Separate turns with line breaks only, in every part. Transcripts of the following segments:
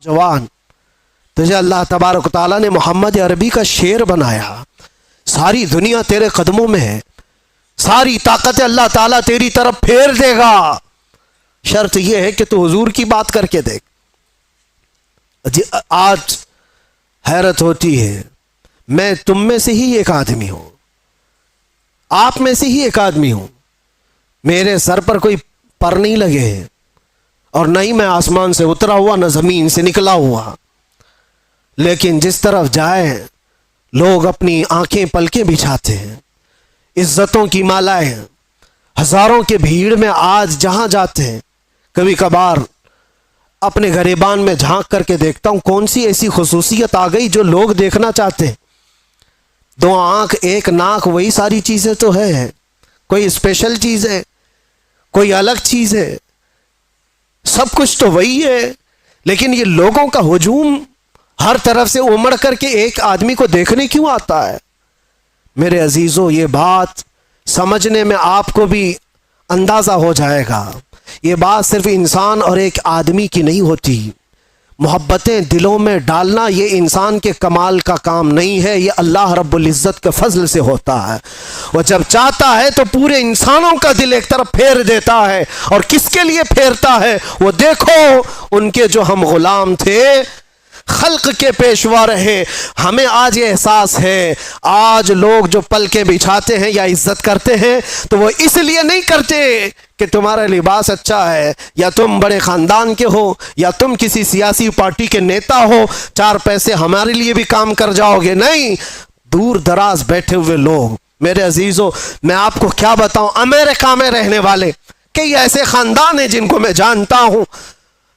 جوان، تجھے اللہ تبارک و تعالیٰ نے محمد عربی کا شعر بنایا، ساری دنیا تیرے قدموں میں ہے، ساری طاقت اللہ تعالیٰ تیری طرف پھیر دے گا، شرط یہ ہے کہ تو حضور کی بات کر کے دیکھ۔ آج حیرت ہوتی ہے، میں تم میں سے ہی ایک آدمی ہوں، آپ میں سے ہی ایک آدمی ہوں، میرے سر پر کوئی پر نہیں لگے ہیں، اور نہ ہی میں آسمان سے اترا ہوا نہ زمین سے نکلا ہوا، لیکن جس طرف جائے لوگ اپنی آنکھیں پلکیں بچھاتے ہیں، عزتوں کی مالائیں، ہزاروں کے بھیڑ میں آج جہاں جاتے ہیں، کبھی کبھار اپنے گریبان میں جھانک کر کے دیکھتا ہوں کون سی ایسی خصوصیت آ گئی جو لوگ دیکھنا چاہتے ہیں۔ 2 آنکھ 1 ناک، وہی ساری چیزیں تو ہے، کوئی اسپیشل چیز ہے، کوئی الگ چیز ہے، سب کچھ تو وہی ہے، لیکن یہ لوگوں کا ہجوم ہر طرف سے امڑ کر کے ایک آدمی کو دیکھنے کیوں آتا ہے؟ میرے عزیزوں، یہ بات سمجھنے میں آپ کو بھی اندازہ ہو جائے گا، یہ بات صرف انسان اور ایک آدمی کی نہیں ہوتی، محبتیں دلوں میں ڈالنا یہ انسان کے کمال کا کام نہیں ہے، یہ اللہ رب العزت کے فضل سے ہوتا ہے۔ وہ جب چاہتا ہے تو پورے انسانوں کا دل ایک طرف پھیر دیتا ہے، اور کس کے لیے پھیرتا ہے؟ وہ دیکھو، ان کے جو ہم غلام تھے، خلق کے پیشوا رہے، ہمیں آج یہ احساس ہے، آج لوگ جو پلکیں بچھاتے ہیں یا عزت کرتے ہیں تو وہ اس لیے نہیں کرتے کہ تمہارا لباس اچھا ہے، یا تم بڑے خاندان کے ہو، یا تم کسی سیاسی پارٹی کے نیتا ہو، 4 پیسے ہمارے لیے بھی کام کر جاؤ گے، نہیں، دور دراز بیٹھے ہوئے لوگ۔ میرے عزیزوں، میں آپ کو کیا بتاؤں، امریکہ میں رہنے والے کئی ایسے خاندان ہیں جن کو میں جانتا ہوں،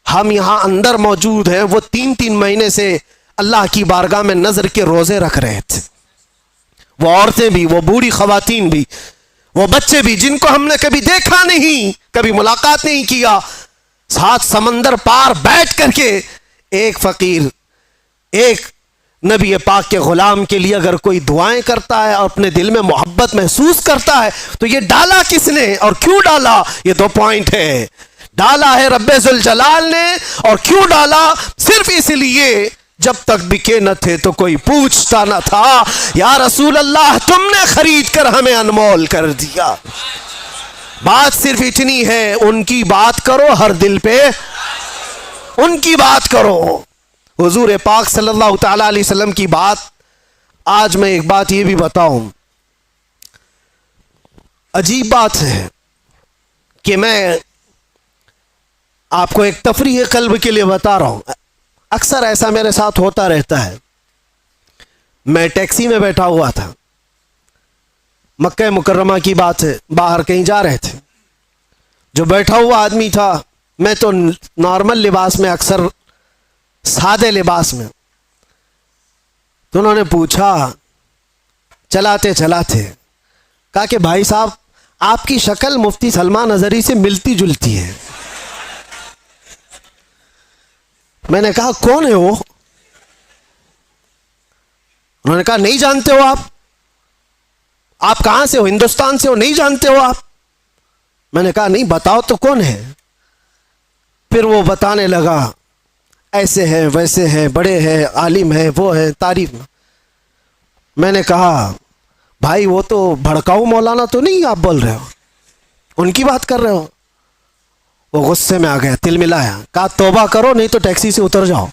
ہم یہاں اندر موجود ہیں، وہ 3 مہینے سے اللہ کی بارگاہ میں نظر کے روزے رکھ رہے تھے، وہ عورتیں بھی، وہ بوڑھی خواتین بھی، وہ بچے بھی، جن کو ہم نے کبھی دیکھا نہیں، کبھی ملاقات نہیں کیا، 7 سمندر پار بیٹھ کر کے ایک فقیر، ایک نبی پاک کے غلام کے لیے اگر کوئی دعائیں کرتا ہے اور اپنے دل میں محبت محسوس کرتا ہے تو یہ ڈالا کس نے اور کیوں ڈالا؟ یہ 2 پوائنٹ ہے، ڈالا ہے رب ذوالجلال نے، اور کیوں ڈالا؟ صرف اس لیے جب تک بکے نہ تھے تو کوئی پوچھتا نہ تھا، یا رسول اللہ تم نے خرید کر ہمیں انمول کر دیا۔ بات صرف اتنی ہے، ان کی بات کرو، ہر دل پہ ان کی بات کرو۔ حضور پاک صلی اللہ تعالی علیہ وسلم کی بات، آج میں ایک بات یہ بھی بتاؤں، عجیب بات ہے کہ میں آپ کو ایک تفریح قلب کے لیے بتا رہا ہوں، اکثر ایسا میرے ساتھ ہوتا رہتا ہے۔ میں ٹیکسی میں بیٹھا ہوا تھا، مکہ مکرمہ کی بات ہے، باہر کہیں جا رہے تھے، جو بیٹھا ہوا آدمی تھا، میں تو نارمل لباس میں، اکثر سادے لباس میں، تو انہوں نے پوچھا چلاتے چلاتے، کہا کہ بھائی صاحب آپ کی شکل مفتی سلمان اظہری سے ملتی جلتی ہے۔ میں نے کہا کون ہے وہ؟ انہوں نے کہا نہیں جانتے ہو آپ کہاں سے ہو؟ ہندوستان سے ہو؟ نہیں جانتے ہو آپ؟ میں نے کہا نہیں، بتاؤ تو کون ہے؟ پھر وہ بتانے لگا، ایسے ہیں ویسے ہیں، بڑے ہیں، عالم ہیں، وہ ہیں، تعریف۔ میں نے کہا بھائی وہ تو بھڑکاؤ مولانا تو نہیں آپ بول رہے ہو، ان کی بات کر رہے ہو؟ وہ غصے میں آ گیا، تل ملایا، کہا توبہ کرو نہیں تو ٹیکسی سے اتر جاؤ۔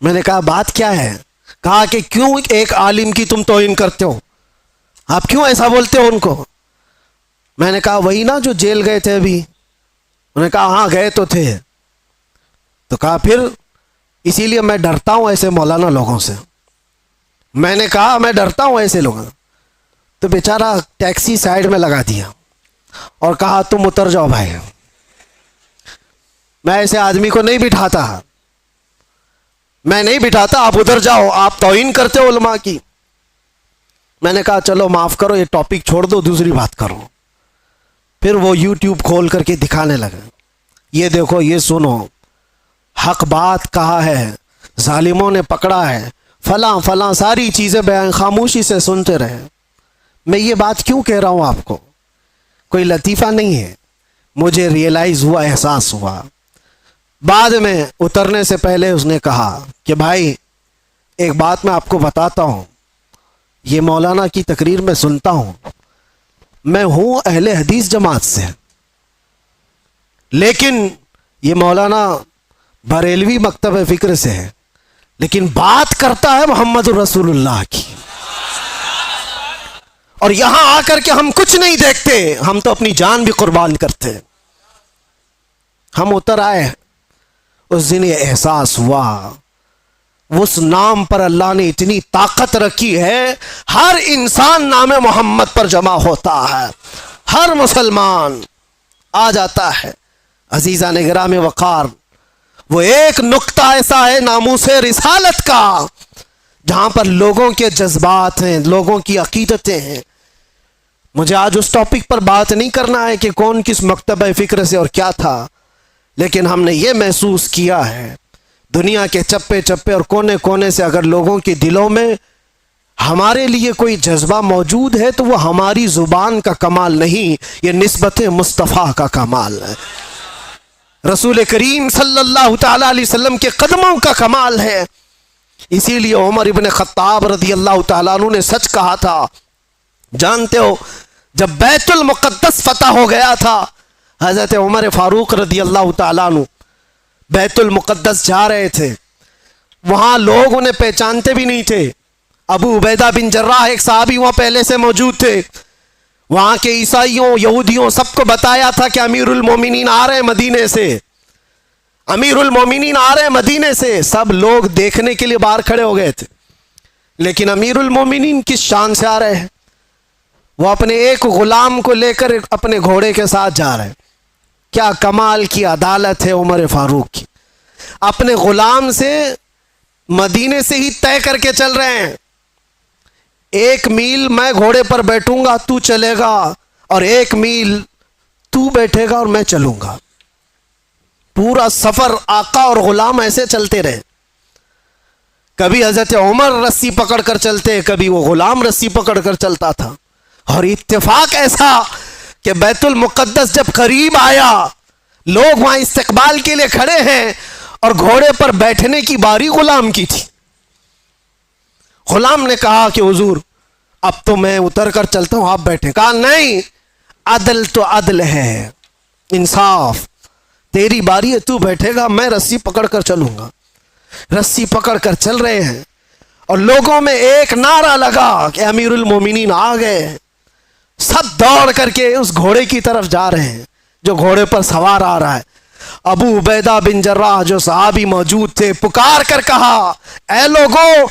میں نے کہا بات کیا ہے؟ کہا کہ کیوں ایک عالم کی تم توہین کرتے ہو، آپ کیوں ایسا بولتے ہو ان کو؟ میں نے کہا وہی نا جو جیل گئے تھے ابھی۔ انہوں نے کہا ہاں گئے تو تھے۔ تو کہا پھر اسی لیے میں ڈرتا ہوں ایسے مولانا لوگوں سے۔ میں نے کہا میں ڈرتا ہوں ایسے لوگوں سے۔ تو بیچارہ ٹیکسی سائیڈ میں لگا دیا اور کہا تم اتر جاؤ بھائی، میں ایسے آدمی کو نہیں بٹھاتا، میں نہیں بٹھاتا، آپ ادھر جاؤ، آپ توہین کرتے ہو علماء کی۔ میں نے کہا چلو معاف کرو، یہ ٹاپک چھوڑ دو، دوسری بات کرو۔ پھر وہ یوٹیوب کھول کر کے دکھانے لگا، یہ دیکھو، یہ سنو، حق بات کہا ہے، ظالموں نے پکڑا ہے، فلاں فلاں ساری چیزیں بیان، خاموشی سے سنتے رہے۔ میں یہ بات کیوں کہہ رہا ہوں آپ کو؟ کوئی لطیفہ نہیں ہے، مجھے ریئلائز ہوا، احساس ہوا۔ بعد میں اترنے سے پہلے اس نے کہا کہ بھائی ایک بات میں آپ کو بتاتا ہوں، یہ مولانا کی تقریر میں سنتا ہوں، میں ہوں اہل حدیث جماعت سے، لیکن یہ مولانا بریلوی مکتب فکر سے ہے، لیکن بات کرتا ہے محمد الرسول اللہ کی، اور یہاں آ کر کے ہم کچھ نہیں دیکھتے، ہم تو اپنی جان بھی قربان کرتے ہیں۔ ہم اتر آئے، اس دن یہ احساس ہوا اس نام پر اللہ نے اتنی طاقت رکھی ہے، ہر انسان نام محمد پر جمع ہوتا ہے، ہر مسلمان آ جاتا ہے۔ عزیزان گرام وقار، وہ ایک نقطہ ایسا ہے ناموس رسالت کا جہاں پر لوگوں کے جذبات ہیں، لوگوں کی عقیدتیں ہیں۔ مجھے آج اس ٹاپک پر بات نہیں کرنا ہے کہ کون کس مکتبہ فکر سے اور کیا تھا، لیکن ہم نے یہ محسوس کیا ہے دنیا کے چپے چپے اور کونے کونے سے اگر لوگوں کے دلوں میں ہمارے لیے کوئی جذبہ موجود ہے تو وہ ہماری زبان کا کمال نہیں، یہ نسبت مصطفیٰ کا کمال ہے، رسول کریم صلی اللہ تعالی علیہ وسلم کے قدموں کا کمال ہے۔ اسی لیے عمر ابن خطاب رضی اللہ تعالیٰ عنہ نے سچ کہا تھا۔ جانتے ہو جب بیت المقدس فتح ہو گیا تھا، حضرت عمر فاروق رضی اللہ تعالیٰ عنہ بیت المقدس جا رہے تھے، وہاں لوگ انہیں پہچانتے بھی نہیں تھے۔ ابو عبیدہ بن جراح ایک صحابی وہاں پہلے سے موجود تھے، وہاں کے عیسائیوں یہودیوں سب کو بتایا تھا کہ امیر المومنین آ رہے ہیں مدینے سے، امیر المومنین آ رہے ہیں مدینے سے۔ سب لوگ دیکھنے کے لیے باہر کھڑے ہو گئے تھے، لیکن امیر المومنین کس شان سے آ رہے ہیں؟ وہ اپنے ایک غلام کو لے کر اپنے گھوڑے کے ساتھ جا رہے ہیں۔ کیا کمال کی عدالت ہے عمر فاروق کی، اپنے غلام سے مدینے سے ہی طے کر کے چل رہے ہیں، 1 میل میں گھوڑے پر بیٹھوں گا تو چلے گا، اور 1 میل تو بیٹھے گا اور میں چلوں گا۔ پورا سفر آقا اور غلام ایسے چلتے رہے، کبھی حضرت عمر رسی پکڑ کر چلتے، کبھی وہ غلام رسی پکڑ کر چلتا تھا۔ اور اتفاق ایسا کہ بیت المقدس جب قریب آیا، لوگ وہاں استقبال کے لیے کھڑے ہیں، اور گھوڑے پر بیٹھنے کی باری غلام کی تھی۔ غلام نے کہا کہ حضور اب تو میں اتر کر چلتا ہوں، آپ بیٹھے۔ کہا نہیں، عدل تو عدل ہے، انصاف، تیری باری ہے تو بیٹھے گا، میں رسی پکڑ کر چلوں گا۔ رسی پکڑ کر چل رہے ہیں، اور لوگوں میں ایک نعرہ لگا کہ امیر المومنین آ گئے۔ سب دوڑ کر کے اس گھوڑے کی طرف جا رہے ہیں جو گھوڑے پر سوار آ رہا ہے۔ ابو عبیدہ بن جراح جو صحابی موجود تھے پکار کر کہا، اے لوگوں،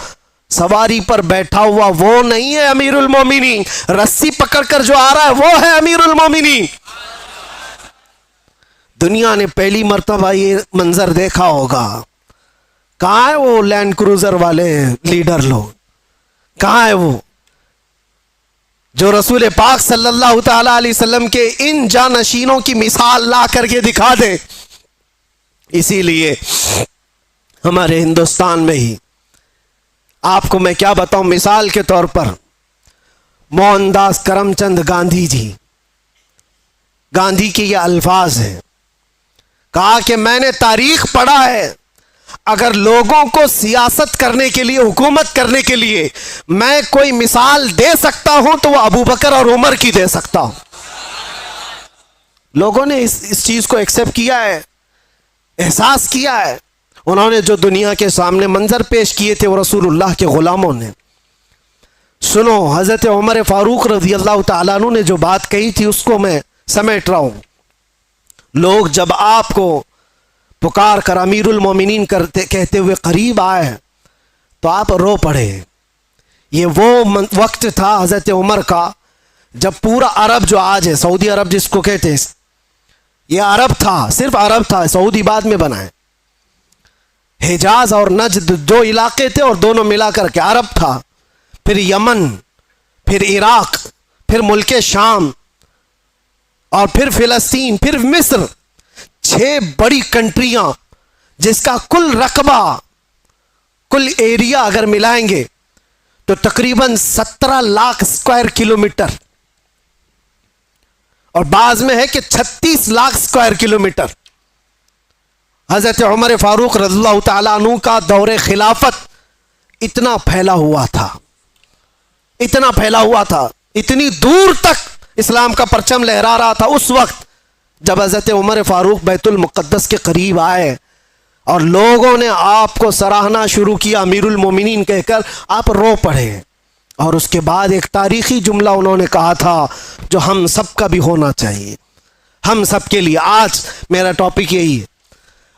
سواری پر بیٹھا ہوا وہ نہیں ہے امیر المومنین، رسی پکڑ کر جو آ رہا ہے وہ ہے امیر المومنین۔ دنیا نے پہلی مرتبہ یہ منظر دیکھا ہوگا۔ کہاں ہے وہ لینڈ کروزر والے لیڈر لوگ؟ کہاں ہے وہ جو رسول پاک صلی اللہ تعالی علیہ وسلم کے ان جانشینوں کی مثال لا کر کے دکھا دے؟ اسی لیے ہمارے ہندوستان میں ہی آپ کو میں کیا بتاؤں، مثال کے طور پر موہن داس کرم چند گاندھی جی، گاندھی کے یہ الفاظ ہیں، کہا کہ میں نے تاریخ پڑھا ہے، اگر لوگوں کو سیاست کرنے کے لیے، حکومت کرنے کے لیے میں کوئی مثال دے سکتا ہوں تو وہ ابو بکر اور عمر کی دے سکتا ہوں۔ لوگوں نے اس چیز کو ایکسپٹ کیا ہے، احساس کیا ہے۔ انہوں نے جو دنیا کے سامنے منظر پیش کیے تھے وہ رسول اللہ کے غلاموں نے۔ سنو، حضرت عمر فاروق رضی اللہ تعالیٰ عنہ نے جو بات کہی تھی اس کو میں سمیٹ رہا ہوں۔ لوگ جب آپ کو پکار کر امیر المومنین کہتے ہوئے قریب آئے تو آپ رو پڑے۔ یہ وہ وقت تھا حضرت عمر کا جب پورا عرب جو آج ہے، سعودی عرب جس کو کہتے ہیں، یہ عرب تھا، صرف عرب تھا، سعودی بعد میں بنا ہے۔ حجاز اور نجد جو علاقے تھے اور دونوں ملا کر کے عرب تھا، پھر یمن، پھر عراق، پھر ملک شام، اور پھر فلسطین، پھر مصر، 6 بڑی کنٹریاں جس کا کل رقبہ، کل ایریا اگر ملائیں گے تو تقریباً 17 لاکھ اسکوائر کلومیٹر، اور بعض میں ہے کہ 36 لاکھ اسکوائر کلومیٹر۔ حضرت عمر فاروق رضی اللہ تعالیٰ عنہ کا دور خلافت اتنا پھیلا ہوا تھا، اتنا پھیلا ہوا تھا، اتنی دور تک اسلام کا پرچم لہرا رہا تھا اس وقت جب حضرت عمر فاروق بیت المقدس کے قریب آئے اور لوگوں نے آپ کو سراہنا شروع کیا امیر المومنین کہہ کر، آپ رو پڑے اور اس کے بعد ایک تاریخی جملہ انہوں نے کہا تھا جو ہم سب کا بھی ہونا چاہیے، ہم سب کے لیے۔ آج میرا ٹاپک یہی ہے۔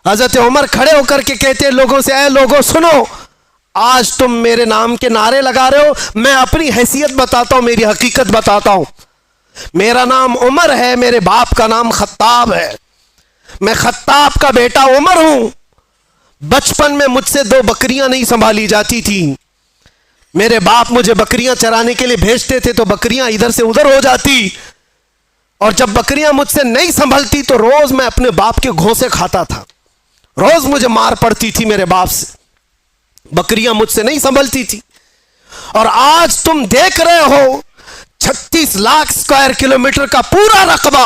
حضرت عمر کھڑے ہو کر کے کہتے ہیں لوگوں سے، اے لوگوں سنو، آج تم میرے نام کے نعرے لگا رہے ہو، میں اپنی حیثیت بتاتا ہوں، میری حقیقت بتاتا ہوں۔ میرا نام عمر ہے، میرے باپ کا نام خطاب ہے، میں خطاب کا بیٹا عمر ہوں۔ بچپن میں مجھ سے 2 بکریاں نہیں سنبھالی جاتی تھی، میرے باپ مجھے بکریاں چرانے کے لیے بھیجتے تھے تو بکریاں ادھر سے ادھر ہو جاتی، اور جب بکریاں مجھ سے نہیں سنبھلتی تو روز میں اپنے باپ کے گھونسے کھاتا تھا، روز مجھے مار پڑتی تھی میرے باپ سے، بکریاں مجھ سے نہیں سنبھلتی تھی۔ اور آج تم دیکھ رہے ہو 36 لاکھ اسکوائر کلومیٹر کا پورا رقبہ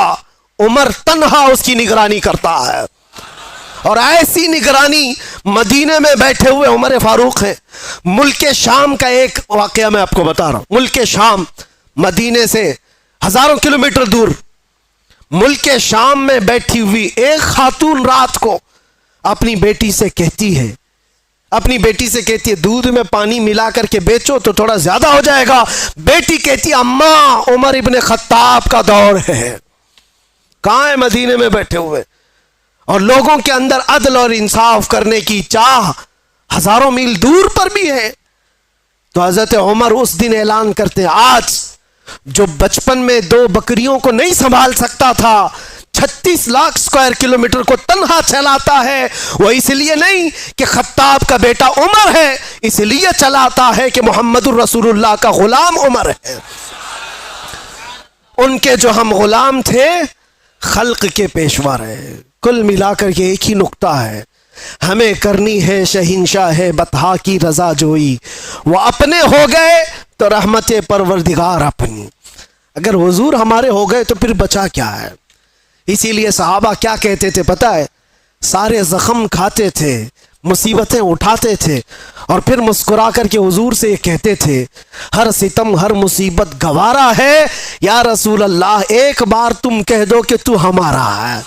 عمر تنہا اس کی نگرانی کرتا ہے، اور ایسی نگرانی مدینے میں بیٹھے ہوئے عمر فاروق ہیں۔ ملک شام کا ایک واقعہ میں آپ کو بتا رہا ہوں۔ ملک شام مدینے سے ہزاروں کلومیٹر دور، ملک شام میں بیٹھی ہوئی ایک خاتون رات کو اپنی بیٹی سے کہتی ہے، دودھ میں پانی ملا کر کے بیچو تو تھوڑا زیادہ ہو جائے گا۔ بیٹی کہتی ہے اماں عمر ابن خطاب کا دور ہے۔ کہاں ہے؟ مدینے میں بیٹھے ہوئے، اور لوگوں کے اندر عدل اور انصاف کرنے کی چاہ ہزاروں میل دور پر بھی ہے۔ تو حضرت عمر اس دن اعلان کرتے ہیں، آج جو بچپن میں 2 بکریوں کو نہیں سنبھال سکتا تھا، 36 لاکھ اسکوائر کلومیٹر کو تنہا چلاتا ہے، وہ اس لیے نہیں کہ خطاب کا بیٹا عمر ہے، اس لیے چلاتا ہے کہ محمد الرسول اللہ کا غلام عمر ہے۔ ان کے جو ہم غلام تھے، خلق کے پیشوا رہے۔ کل ملا کر کے ایک ہی نقطہ ہے، ہمیں کرنی ہے شہنشاہ بطحا کی رضا جوئی، وہ اپنے ہو گئے تو رحمت پروردگار اپنی۔ اگر حضور ہمارے ہو گئے تو پھر بچا کیا ہے؟ اسی لیے صحابہ کیا کہتے تھے پتہ ہے؟ سارے زخم کھاتے تھے، مصیبتیں اٹھاتے تھے، اور پھر مسکرا کر کے حضور سے یہ کہتے تھے، ہر ستم ہر مصیبت گوارا ہے، یا رسول اللہ ایک بار تم کہہ دو کہ تو ہمارا ہے۔